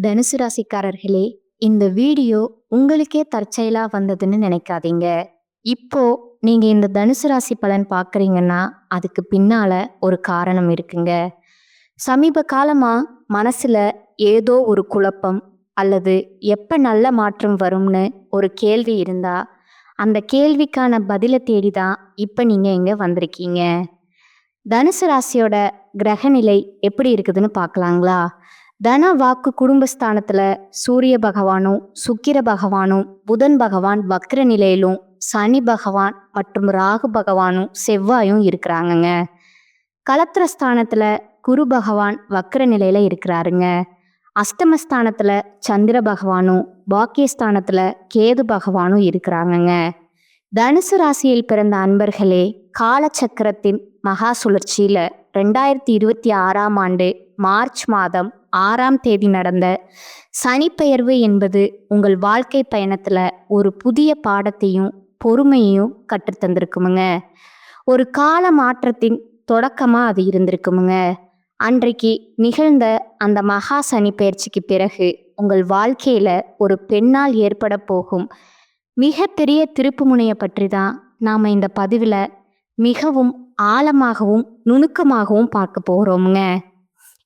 தனுசு ராசிக்காரர்களே, இந்த வீடியோ உங்களுக்கே தற்செயலா வந்ததுன்னு நினைக்காதீங்க. இப்போ நீங்க இந்த தனுசு ராசி பலன் பார்க்குறீங்கன்னா, அதுக்கு பின்னால ஒரு காரணம் இருக்குங்க. சமீப காலமா மனசுல ஏதோ ஒரு குழப்பம் அல்லது எப்ப நல்ல மாற்றம் வரும்னு ஒரு கேள்வி இருந்தா, அந்த கேள்விக்கான பதில தேடி தான் இப்ப நீங்க இங்க வந்திருக்கீங்க. தனுசு ராசியோட கிரகநிலை எப்படி இருக்குதுன்னு பார்க்கலாங்களா? தன வாக்கு குடும்பஸ்தானத்துல சூரிய பகவானும் சுக்கிர பகவானும் புதன் பகவான் வக்ர நிலையிலும் சனி பகவான் மற்றும் ராகு பகவானும் செவ்வாயும் இருக்கிறாங்கங்க. கலத்திரஸ்தானத்துல குரு பகவான் வக்ர நிலையில இருக்கிறாருங்க. அஷ்டமஸ்தானத்துல சந்திர பகவானும் பாக்கியஸ்தானத்துல கேது பகவானும் இருக்கிறாங்கங்க. தனுசு ராசியில் பிறந்த அன்பர்களே, காலச்சக்கரத்தின் மகா சுழற்சியில 2026ஆம் ஆண்டு மார்ச் மாதம் 6ஆம் தேதி நடந்த சனிப்பெயர்வு என்பது உங்கள் வாழ்க்கை பயணத்துல ஒரு புதிய பாடத்தையும் பொறுமையையும் கற்றுத்தந்திருக்குமுங்க. ஒரு கால மாற்றத்தின் தொடக்கமா அது இருந்திருக்குமுங்க. அன்றைக்கு நிகழ்ந்த அந்த மகா சனி பெயர்ச்சிக்கு பிறகு உங்கள் வாழ்க்கையில ஒரு பெண்ணால் ஏற்பட போகும் மிகப்பெரிய திருப்பு முனையை பற்றி தான் நாம இந்த பதிவில் மிகவும் ஆழமாகவும் நுணுக்கமாகவும் பார்க்க போகிறோமுங்க.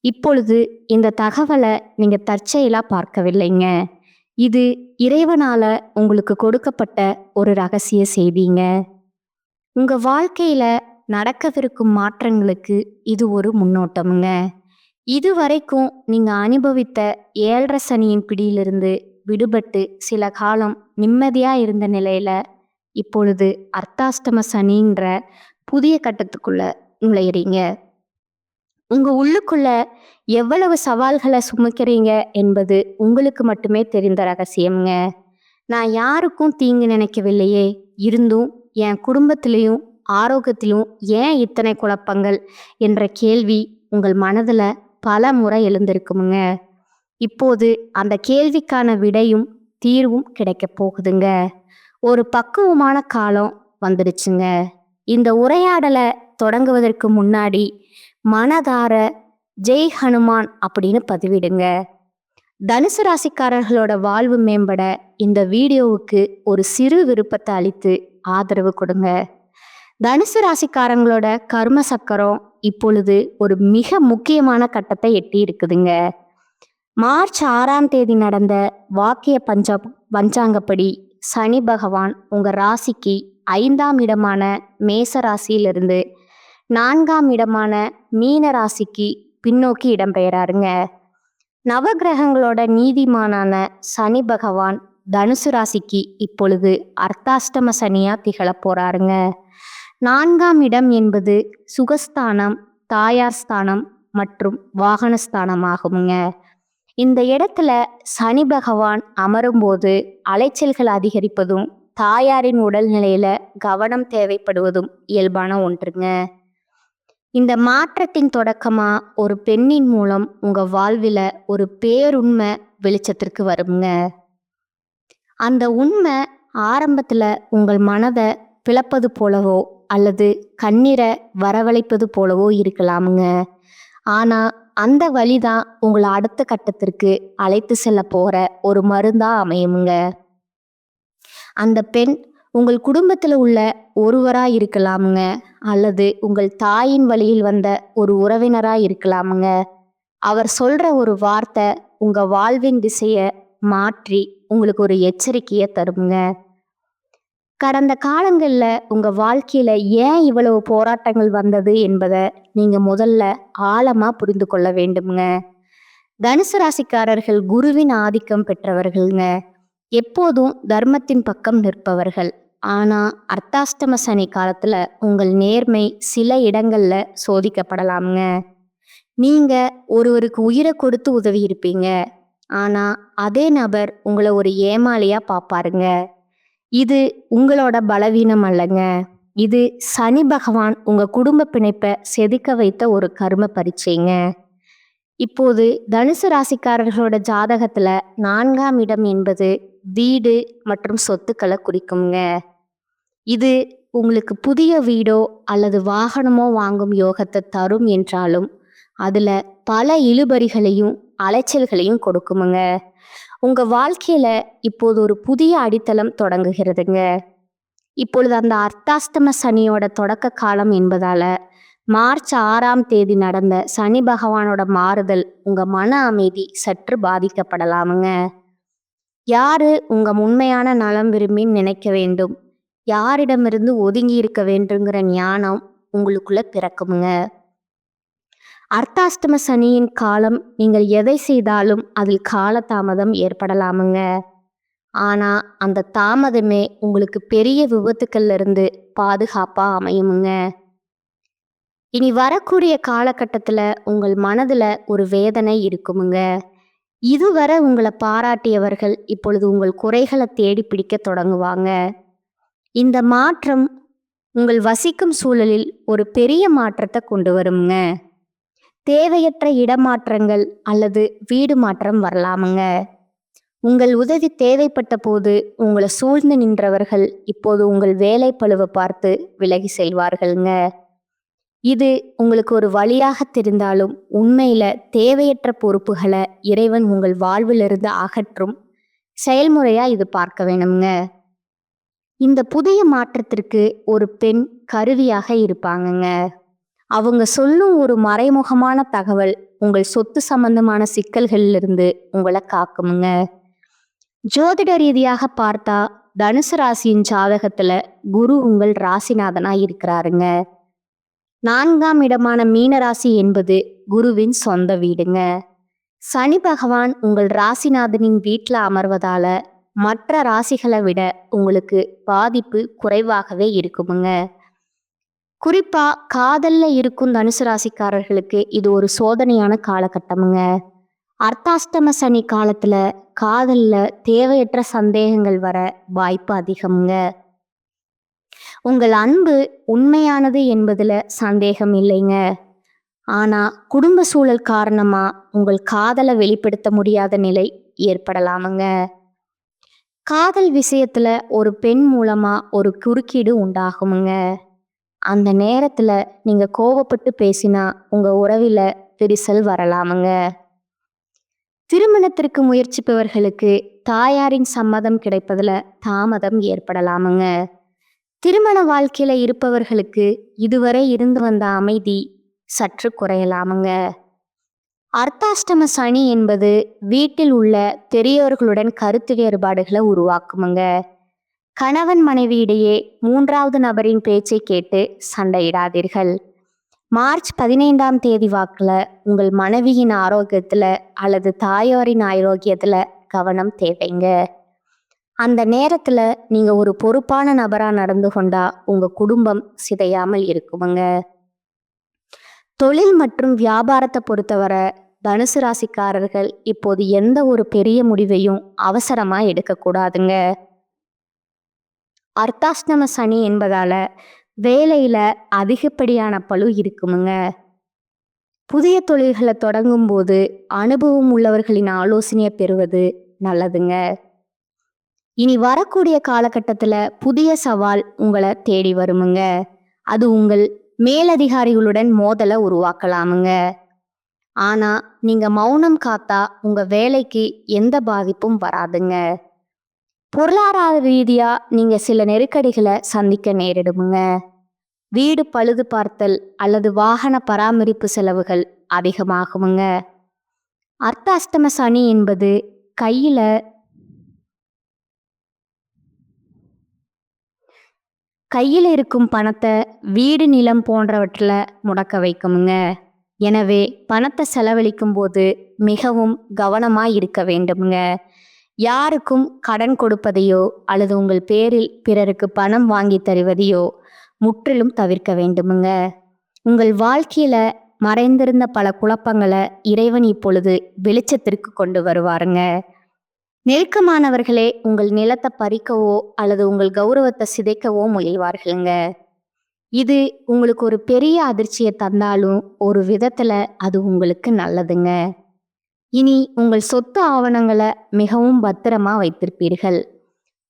இப்பொழுது இந்த தகவலை நீங்கள் தற்செயலாக பார்க்கவில்லைங்க. இது இறைவனால உங்களுக்கு கொடுக்கப்பட்ட ஒரு ரகசிய செய்திங்க. உங்கள் வாழ்க்கையில் நடக்கவிருக்கும் மாற்றங்களுக்கு இது ஒரு முன்னோட்டமுங்க. இதுவரைக்கும் நீங்கள் அனுபவித்த 7.5 சனியின் பிடியிலிருந்து விடுபட்டு சில காலம் நிம்மதியாக இருந்த நிலையில இப்பொழுது அர்த்தாஷ்டம சனின்ற புதிய கட்டத்துக்குள்ள நுழையிறீங்க. உங்க உள்ளுக்குள்ள எவ்வளவு சவால்களை சுமக்கிறீங்க என்பது உங்களுக்கு மட்டுமே தெரிந்த ரகசியம்ங்க. நான் யாருக்கும் தீங்கு நினைக்கவில்லையே, இருந்தும் என் குடும்பத்திலையும் ஆரோக்கியத்திலும் ஏன் இத்தனை குழப்பங்கள் என்ற கேள்வி உங்கள் மனதில் பல முறை எழுந்திருக்குமுங்க. இப்போது அந்த கேள்விக்கான விடையும் தீர்வும் கிடைக்க போகுதுங்க. ஒரு பக்குவமான காலம் வந்துடுச்சுங்க. இந்த உரையாடலை தொடங்குவதற்கு முன்னாடி மனதார ஜெய் ஹனுமான் அப்படின்னு பதிவிடுங்க. தனுசு ராசிக்காரர்களோட வாழ்வு மேம்பட இந்த வீடியோவுக்கு ஒரு சிறு விருப்பத்தை அளித்து ஆதரவு கொடுங்க. தனுசு ராசிக்காரங்களோட கர்ம சக்கரம் இப்பொழுது ஒரு மிக முக்கியமான கட்டத்தை எட்டி இருக்குதுங்க. மார்ச் 6ஆம் தேதி நடந்த வாக்கிய பஞ்சாங்கப்படி சனி பகவான் உங்க ராசிக்கு 5ஆம் இடமான மேச ராசியிலிருந்து 4ஆம் இடமான மீன ராசிக்கு பின்னோக்கி இடம்பெயராருங்க. நவகிரகங்களோட நீதிமானான சனி பகவான் தனுசு ராசிக்கு இப்பொழுது அர்த்தாஷ்டம சனியா திகழ போறாருங்க. 4ஆம் இடம் என்பது சுகஸ்தானம், தாயார் ஸ்தானம் மற்றும் வாகனஸ்தானம் ஆகுங்க. இந்த இடத்துல சனி பகவான் அமரும்போது அலைச்சல்கள் அதிகரிப்பதும் தாயாரின் உடல்நிலையில கவனம் தேவைப்படுவதும் இயல்பான ஒன்றுங்க. இந்த மாற்றத்தின் தொடக்கமா ஒரு பெண்ணின் மூலம் உங்க வாழ்வில ஒரு பேருண்மை வெளிச்சத்திற்கு வருங்க. அந்த உண்மை ஆரம்பத்துல உங்கள் மனதை பிளப்பது போலவோ அல்லது கண்ணீரை வரவழைப்பது போலவோ இருக்கலாமுங்க. ஆனா அந்த வழிதான் உங்களை அடுத்த கட்டத்திற்கு அழைத்து செல்ல போற ஒரு மருந்தா அமையுங்க. அந்த பெண் உங்கள் குடும்பத்தில் உள்ள ஒருவரா இருக்கலாமுங்க, அல்லது உங்கள் தாயின் வழியில் வந்த ஒரு உறவினரா இருக்கலாமுங்க. அவர் சொல்ற ஒரு வார்த்தை உங்க வாழ்வின் திசையை மாற்றி உங்களுக்கு ஒரு எச்சரிக்கையை தருங்க. கடந்த காலங்களில் உங்கள் வாழ்க்கையில் ஏன் இவ்வளவு போராட்டங்கள் வந்தது என்பதை நீங்கள் முதல்ல ஆழமாக புரிந்து கொள்ள வேண்டுங்க. தனுசு ராசிக்காரர்கள் குருவின் ஆதிக்கம் பெற்றவர்கள்ங்க. எப்போதும் தர்மத்தின் பக்கம் நிற்பவர்கள். ஆனால் அர்த்தாஷ்டம சனி காலத்தில் உங்கள் நேர்மை சில இடங்களில் சோதிக்கப்படலாமுங்க. நீங்கள் ஒருவருக்கு உயிரை கொடுத்து உதவி இருப்பீங்க, ஆனால் அதே நபர் உங்களை ஒரு ஏமாளியாக பார்ப்பாருங்க. இது உங்களோட பலவீனம் அல்லங்க. இது சனி பகவான் உங்க குடும்ப பிணைப்பை செதுக்க வைத்த ஒரு கர்ம பரீட்சைங்க. இப்போது தனுசு ராசிக்காரர்களோட ஜாதகத்துல 4ஆம் இடம் என்பது வீடு மற்றும் சொத்துக்களை குறிக்குங்க. இது உங்களுக்கு புதிய வீடோ அல்லது வாகனமோ வாங்கும் யோகத்தை தரும் என்றாலும் அதுல பல இழுபறிகளையும் அலைச்சல்களையும் கொடுக்குமுங்க. உங்க வாழ்க்கையில இப்போது ஒரு புதிய அடித்தளம் தொடங்குகிறதுங்க. இப்பொழுது அந்த அர்த்தாஷ்டம சனியோட தொடக்க காலம் என்பதால மார்ச் 6ஆம் தேதி நடந்த சனி பகவானோட மாறுதல் உங்க மன அமைதி சற்று பாதிக்கப்படலாமுங்க. யாரு உங்க உண்மையான நலம் விரும்பின்னு நினைக்க வேண்டும், யாரிடமிருந்து ஒதுங்கி இருக்க வேண்டுங்கிற ஞானம் உங்களுக்குள்ள பிறக்குமுங்க. அர்த்தாஷ்டம சனியின் காலம் நீங்கள் எதை செய்தாலும் அதில் காலதாமதம் ஏற்படலாமுங்க. ஆனா அந்த தாமதமே உங்களுக்கு பெரிய விபத்துக்கள்ல இருந்து பாதுகாப்பா அமையுமுங்க. இனி வரக்கூடிய காலகட்டத்துல உங்கள் மனதுல ஒரு வேதனை இருக்குமுங்க. இதுவரை உங்களை பாராட்டியவர்கள் இப்பொழுது உங்கள் குறைகளை தேடி பிடிக்க தொடங்குவாங்க. இந்த மாற்றம் உங்கள் வசிக்கும் சூழலில் ஒரு பெரிய மாற்றத்தை கொண்டு வருங்க. தேவையற்ற இடமாற்றங்கள் அல்லது வீடு மாற்றம் வரலாமுங்க. உங்கள் உதவி தேவைப்பட்ட போது உங்களை சூழ்ந்து நின்றவர்கள் இப்போது உங்கள் வேலை பளுவை பார்த்து விலகி செல்வார்கள்ங்க. இது உங்களுக்கு ஒரு வழியாக தெரிந்தாலும் உண்மையில தேவையற்ற பொறுப்புகளை இறைவன் உங்கள் வாழ்விலிருந்து அகற்றும் செயல்முறையா இது பார்க்க வேணுங்க. இந்த புதிய மாற்றத்திற்கு ஒரு பெண் கருவியாக இருப்பாங்கங்க. அவங்க சொல்லும் ஒரு மறைமுகமான தகவல் உங்கள் சொத்து சம்பந்தமான சிக்கல்களிலிருந்து உங்களை காக்குமுங்க. ஜோதிட ரீதியாக பார்த்தா தனுசு ராசியின் ஜாதகத்துல குரு உங்கள் ராசிநாதனா இருக்கிறாருங்க. 4ஆம் இடமான மீனராசி என்பது குருவின் சொந்த வீடுங்க. சனி பகவான் உங்கள் ராசிநாதனின் வீட்டில் அமர்வதால மற்ற ராசிகளை விட உங்களுக்கு பாதிப்பு குறைவாகவே இருக்குமுங்க. குறிப்பா காதல்ல இருக்கும் தனுசு ராசிக்காரர்களுக்கு இது ஒரு சோதனையான காலகட்டமுங்க. அர்த்தாஷ்டம சனி காலத்துல காதல்ல தேவையற்ற சந்தேகங்கள் வர வாய்ப்பு அதிகமுங்க. உங்கள் அன்பு உண்மையானது என்பதுல சந்தேகம் இல்லைங்க. ஆனா குடும்ப சூழல் காரணமா உங்கள் காதலை வெளிப்படுத்த முடியாத நிலை ஏற்படலாமுங்க. காதல் விஷயத்துல ஒரு பெண் மூலமா ஒரு குறுக்கீடு உண்டாகுமுங்க. அந்த நேரத்துல நீங்க கோபப்பட்டு பேசினா உங்க உறவில விரிசல் வரலாமுங்க. திருமணத்திற்கு முயற்சிப்பவர்களுக்கு தாயாரின் சம்மதம் கிடைப்பதுல தாமதம் ஏற்படலாமுங்க. திருமண வாழ்க்கையில இருப்பவர்களுக்கு இதுவரை இருந்து வந்த அமைதி சற்று குறையலாமுங்க. அர்த்தாஷ்டம சனி என்பது வீட்டில் உள்ள பெரியோர்களுடன் கருத்து வேறுபாடுகளை உருவாக்குமுங்க. கணவன் மனைவியிடையே 3வது நபரின் பேச்சை கேட்டு சண்டையிடாதீர்கள். மார்ச் 15ஆம் தேதி வாக்குல உங்கள் மனைவியின் ஆரோக்கியத்துல அல்லது தாயாரின் ஆரோக்கியத்துல கவனம் தேவைங்க. அந்த நேரத்துல நீங்க ஒரு பொறுப்பான நபரா நடந்து கொண்டா உங்க குடும்பம் சிதையாமல் இருக்குமுங்க. தொழில் மற்றும் வியாபாரத்தை பொறுத்தவரை தனுசு ராசிக்காரர்கள் இப்போது எந்த ஒரு பெரிய முடிவையும் அவசரமா எடுக்கக்கூடாதுங்க. அர்த்தாஷ்டம சனி என்பதால வேலையில அதிகப்படியான பளு இருக்குமுங்க. புதிய தொழில்களை தொடங்கும் போது அனுபவம் உள்ளவர்களின் ஆலோசனையை பெறுவது நல்லதுங்க. இனி வரக்கூடிய காலகட்டத்துல புதிய சவால் உங்களை தேடி வருமுங்க. அது உங்கள் மேலதிகாரிகளுடன் மோதலை உருவாக்கலாமுங்க. ஆனா நீங்க மௌனம் காத்தா உங்க வேலைக்கு எந்த பாதிப்பும் வராதுங்க. பொருளாதார ரீதியா நீங்க சில நெருக்கடிகளை சந்திக்க நேரிடுமுங்க. வீடு பழுது பார்த்தல் அல்லது வாகன பராமரிப்பு செலவுகள் அதிகமாகுமுங்க. அர்த்தாஷ்டம சனி என்பது கையில் இருக்கும் பணத்தை வீடு நிலம் போன்றவற்றில் முடக்க வைக்குமுங்க. எனவே பணத்தை செலவழிக்கும் போது மிகவும் கவனமாக இருக்க வேண்டுமுங்க. யாருக்கும் கடன் கொடுப்பதையோ அல்லது உங்கள் பேரில் பிறருக்கு பணம் வாங்கி தருவதையோ முற்றிலும் தவிர்க்க வேண்டுமுங்க. உங்கள் வாழ்க்கையில மறைந்திருந்த பல குழப்பங்களை இறைவன் இப்பொழுது வெளிச்சத்திற்கு கொண்டு வருவாருங்க. நெருக்கமானவர்களே உங்கள் நிலத்தை பறிக்கவோ அல்லது உங்கள் கௌரவத்தை சிதைக்கவோ முயல்வார்களுங்க. இது உங்களுக்கு ஒரு பெரிய அதிர்ச்சியை தந்தாலும் ஒரு விதத்துல அது உங்களுக்கு நல்லதுங்க. இனி உங்கள் சொத்து ஆவணங்களை மிகவும் பத்திரமா வைத்திருப்பீர்கள்.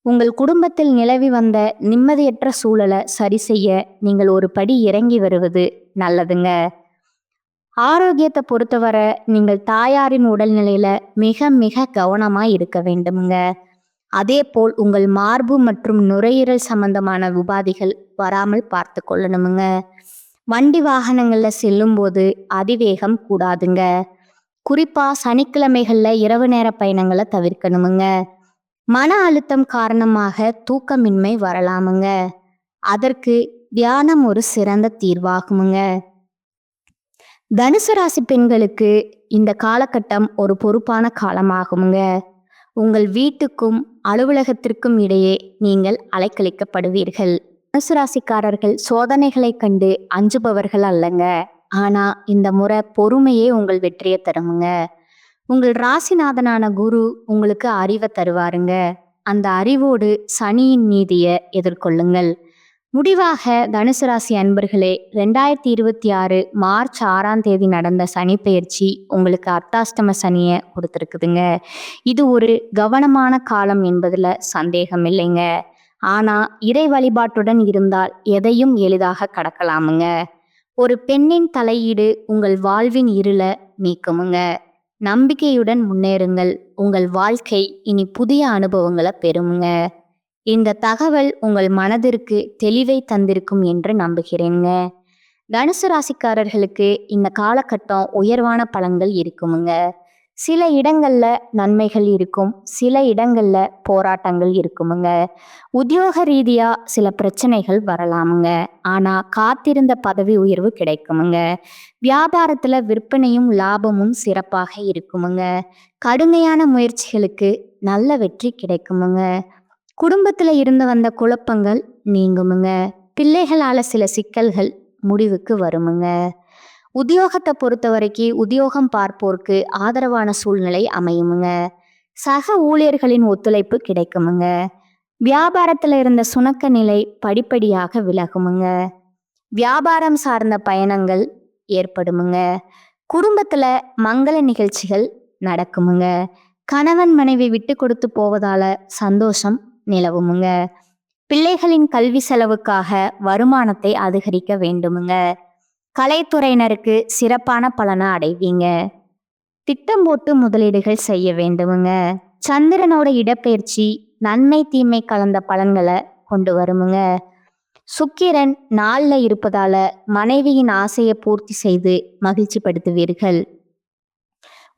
உங்கள் குடும்பத்தில் நிலவி வந்த நிம்மதியற்ற சூழலை சரி செய்ய நீங்கள் ஒரு படி இறங்கி வருவது நல்லதுங்க. ஆரோக்கியத்தை பொறுத்தவரை நீங்கள் தாயாரின் உடல்நிலையில மிக மிக கவனமா இருக்க வேண்டுமுங்க. அதேபோல் உங்கள் மார்பு மற்றும் நுரையீரல் சம்பந்தமான உபாதைகள் வராமல் பார்த்து கொள்ளணுமுங்க. வண்டி வாகனங்கள்ல செல்லும்போது அதிவேகம் கூடாதுங்க. குறிப்பா சனிக்கிழமைகள்ல இரவு நேர பயணங்களை தவிர்க்கணுமுங்க. மன அழுத்தம் காரணமாக தூக்கமின்மை வரலாமுங்க. அதற்கு தியானம் ஒரு சிறந்த தீர்வாகுமுங்க. தனுசு ராசி பெண்களுக்கு இந்த காலகட்டம் ஒரு பொறுப்பான காலமாகுமுங்க. உங்கள் வீட்டுக்கும் அலுவலகத்திற்கும் இடையே நீங்கள் அலைக்கழிக்கப்படுவீர்கள். தனுசு ராசிக்காரர்கள் சோதனைகளை கண்டு அஞ்சுபவர்கள் அல்லங்க. ஆனா இந்த முறை பொறுமையே உங்கள் வெற்றியை தருமுங்க. உங்கள் ராசிநாதனான குரு உங்களுக்கு அறிவை தருவாருங்க. அந்த அறிவோடு சனியின் நீதியை எதிர்கொள்ளுங்கள். முடிவாக தனுசு ராசி அன்பர்களே, 2026 மார்ச் 6ஆம் தேதி நடந்த சனி பெயர்ச்சி உங்களுக்கு அர்த்தாஷ்டம சனியை கொடுத்துருக்குதுங்க. இது ஒரு கவனமான காலம் என்பதுல சந்தேகம் இல்லைங்க. ஆனா இறை வழிபாட்டுடன் இருந்தால் எதையும் எளிதாக கடக்கலாமுங்க. ஒரு பெண்ணின் தலையீடு உங்கள் வாழ்வின் இருளை நீக்குமுங்க. நம்பிக்கையுடன் முன்னேறுங்கள். உங்கள் வாழ்க்கை இனி புதிய அனுபவங்களை பெறுமுங்க. இந்த தகவல் உங்கள் மனதிற்கு தெளிவை தந்திருக்கும் என்று நம்புகிறேங்க. தனுசு ராசிக்காரர்களுக்கு இந்த காலகட்டம் உயர்வான பலன்கள் இருக்குமுங்க. சில இடங்கள்ல நன்மைகள் இருக்கும், சில இடங்கள்ல போராட்டங்கள் இருக்குமுங்க. உத்தியோக ரீதியா சில பிரச்சனைகள் வரலாமுங்க. ஆனா காத்திருந்த பதவி உயர்வு கிடைக்குமுங்க. வியாபாரத்துல விற்பனையும் லாபமும் சிறப்பாக இருக்குமுங்க. கடுமையான முயற்சிகளுக்கு நல்ல வெற்றி கிடைக்குமுங்க. குடும்பத்துல இருந்து வந்த குழப்பங்கள் நீங்குமுங்க. பிள்ளைகளால சில சிக்கல்கள் முடிவுக்கு வருமுங்க. உத்தியோகத்தை பொறுத்த வரைக்கும் உத்தியோகம் பார்ப்போருக்கு ஆதரவான சூழ்நிலை அமையுமுங்க. சக ஊழியர்களின் ஒத்துழைப்பு கிடைக்குமுங்க. வியாபாரத்துல இருந்த சுணக்க நிலை படிப்படியாக விலகுமுங்க. வியாபாரம் சார்ந்த பயணங்கள் ஏற்படுமுங்க. குடும்பத்துல மங்கள நிகழ்ச்சிகள் நடக்குமுங்க. கணவன் மனைவி விட்டு கொடுத்து போவதால சந்தோஷம் நிலவுமுங்க. பிள்ளைகளின் கல்வி செலவுக்காக வருமானத்தை அதிகரிக்க வேண்டுமுங்க. கலைத்துறையினருக்கு சிறப்பான பலனை அடைவீங்க. திட்டம் போட்டு முதலீடுகள் செய்ய வேண்டுமுங்க. சந்திரனோட இடப்பெயர்ச்சி நன்மை தீமை கலந்த பலன்களை கொண்டு வருமுங்க. சுக்கிரன் நாள்ல இருப்பதால மனைவியின் ஆசையை பூர்த்தி செய்து மகிழ்ச்சி படுத்துவீர்கள்.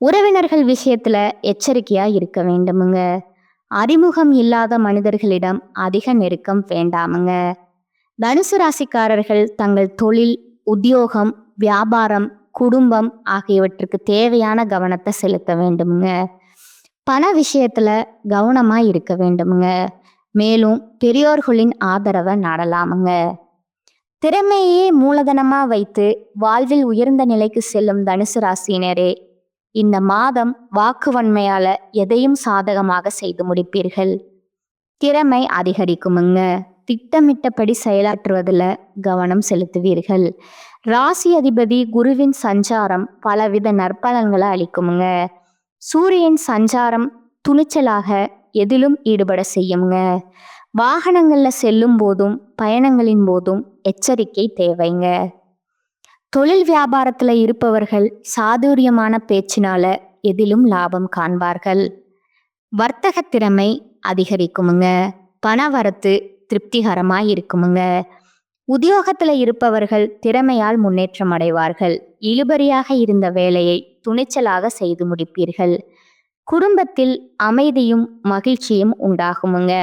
உறவினர்கள் விஷயத்துல எச்சரிக்கையா இருக்க வேண்டுமுங்க. அறிமுகம் இல்லாத மனிதர்களிடம் அதிக நெருக்கம் வேண்டாமுங்க. தனுசு ராசிக்காரர்கள் தங்கள் தொழில், உத்தியோகம், வியாபாரம், குடும்பம் ஆகியவற்றுக்கு தேவையான கவனத்தை செலுத்த வேண்டுமுங்க. பண விஷயத்துல கவனமா இருக்க வேண்டுமுங்க. மேலும் பெரியோர்களின் ஆதரவை நாடலாமுங்க. திறமையே மூலதனமா வைத்து வாழ்வில் உயர்ந்த நிலைக்கு செல்லும் தனுசு ராசியினரே, இந்த மாதம் வாக்குவன்மையால எதையும் சாதகமாக செய்து முடிப்பீர்கள். திறமை அதிகரிக்குமுங்க. திட்டமிட்டபடி செயலாற்றுவதில் கவனம் செலுத்துவீர்கள். ராசி அதிபதி குருவின் சஞ்சாரம் பலவித நற்பலன்களை அளிக்குமுங்க. சூரியன் சஞ்சாரம் துணிச்சலாக எதிலும் ஈடுபட செய்யுங்க. வாகனங்கள்ல செல்லும் போதும் பயணங்களின் போதும் எச்சரிக்கை தேவைங்க. தொழில் வியாபாரத்துல இருப்பவர்கள் சாதுரியமான பேச்சினால எதிலும் லாபம் காண்பார்கள். வர்த்தக திறமை அதிகரிக்குமுங்க. பணவரத்து திருப்திகரமாய் இருக்குமுங்க. உத்தியோகத்துல இருப்பவர்கள் திறமையால் முன்னேற்றம் அடைவார்கள். இழுபறியாக இருந்த வேலையை துணிச்சலாக செய்து முடிப்பீர்கள். குடும்பத்தில் அமைதியும் மகிழ்ச்சியும் உண்டாகுமுங்க.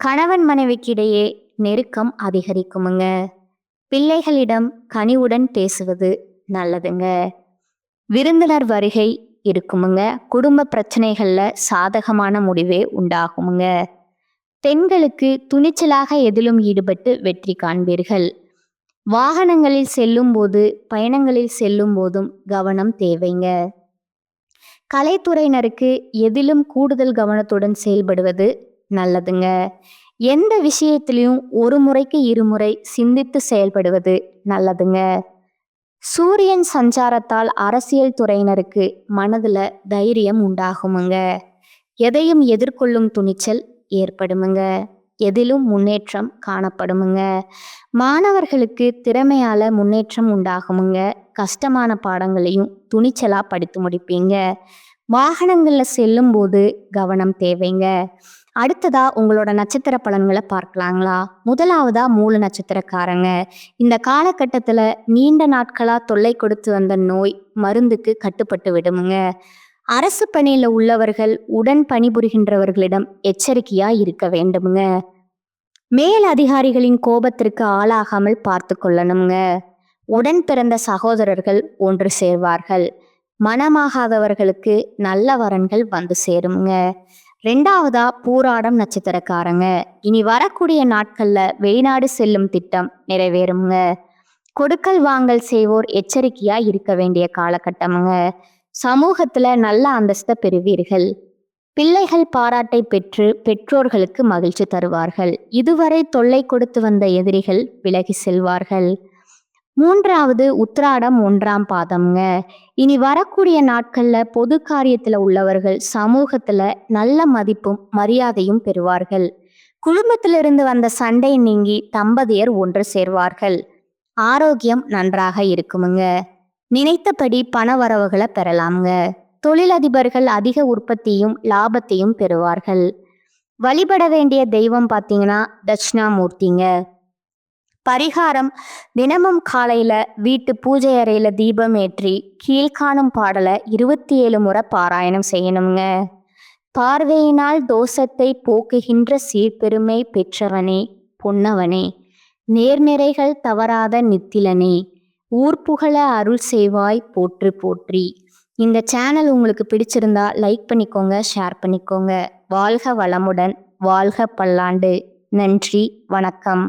கணவன் மனைவிக்கிடையே நெருக்கம் அதிகரிக்குமுங்க. பிள்ளைகளிடம் கனிவுடன் பேசுவது நல்லதுங்க. விருந்தினர் வருகை இருக்குமுங்க. குடும்ப பிரச்சனைகள்ல சாதகமான முடிவே உண்டாகுமுங்க. பெண்களுக்கு துணிச்சலாக எதிலும் ஈடுபட்டு வெற்றி காண்பீர்கள். வாகனங்களில் செல்லும் போது பயணங்களில் செல்லும் போதும் கவனம் தேவைங்க. கலைத்துறையினருக்கு எதிலும் கூடுதல் கவனத்துடன் செயல்படுவது நல்லதுங்க. எந்த விஷயத்திலையும் ஒரு முறைக்கு இருமுறை சிந்தித்து செயல்படுவது நல்லதுங்க. சூரியன் சஞ்சாரத்தால் அரசியல் துறையினருக்கு மனதுல தைரியம் உண்டாகுமுங்க. எதையும் எதிர்கொள்ளும் துணிச்சல் ஏற்படுமுங்க. எதிலும் முன்னேற்றம் காணப்படுமுங்க. மாணவர்களுக்கு திறமையால முன்னேற்றம் உண்டாகுமுங்க. கஷ்டமான பாடங்களையும் துணிச்சலா படித்து முடிப்பீங்க. வாகனங்கள்ல செல்லும்போது கவனம் தேவைங்க. அடுத்ததா உங்களோட நட்சத்திர பலன்களை பார்க்கலாங்களா? முதலாவதா மூல நட்சத்திரக்காரங்க. இந்த காலகட்டத்துல நீண்ட நாட்களா தொல்லை கொடுத்து வந்த நோய் மருந்துக்கு கட்டுப்பட்டு விடுமுங்க. அரசு பணியில உள்ளவர்கள் உடன் பணிபுரிகின்றவர்களிடம் எச்சரிக்கையா இருக்க வேண்டுமுங்க. மேல் அதிகாரிகளின் கோபத்திற்கு ஆளாகாமல் பார்த்து கொள்ளணுங்க. உடன் பிறந்த சகோதரர்கள் ஒன்று சேர்வார்கள். மனமாகாதவர்களுக்கு நல்ல வரன்கள் வந்து சேருங்க. ரெண்டாவதா பூராடம் நட்சத்திரக்காரங்க. இனி வரக்கூடிய நாட்கள்ல வெளிநாடு செல்லும் திட்டம் நிறைவேறுங்க. கொடுக்கல் வாங்கல் செய்வோர் எச்சரிக்கையா இருக்க வேண்டிய காலகட்டமுங்க. சமூகத்துல நல்ல அந்தஸ்தை பெறுவீர்கள். பிள்ளைகள் பாராட்டை பெற்று பெற்றோர்களுக்கு மகிழ்ச்சி தருவார்கள். இதுவரை தொல்லை கொடுத்து வந்த எதிரிகள் விலகி செல்வார்கள். மூன்றாவது உத்திராடம் 1ஆம் பாதம்ங்க. இனி வரக்கூடிய நாட்கள்ல பொது காரியத்துல உள்ளவர்கள் சமூகத்துல நல்ல மதிப்பும் மரியாதையும் பெறுவார்கள். குடும்பத்திலிருந்து வந்த சண்டை நீங்கி தம்பதியர் ஒன்று சேர்வார்கள். ஆரோக்கியம் நன்றாக இருக்குமுங்க. நினைத்தபடி பண வரவுகளை பெறலாமுங்க. தொழிலதிபர்கள் அதிக உற்பத்தியும் லாபத்தையும் பெறுவார்கள். வழிபட வேண்டிய தெய்வம் பார்த்தீங்கன்னா தட்சிணாமூர்த்திங்க. பரிகாரம்: தினமும் காலையில வீட்டு பூஜை அறையில தீபம் ஏற்றி கீழ்காணும் பாடலை 27 முறை பாராயணம் செய்யணுங்க. பார்வையினால் தோஷத்தை போக்குகின்ற சீர்பெருமை பெற்றவனே, பொன்னவனே, நேர்நிறைகள் தவறாத நித்திலனே, ஊர்புகழ அருள் செய்வாய் போற்று போற்றி. இந்த சேனல் உங்களுக்கு பிடிச்சிருந்தா லைக் பண்ணிக்கோங்க, ஷேர் பண்ணிக்கோங்க. வாழ்க வளமுடன், வாழ்க பல்லாண்டு. நன்றி, வணக்கம்.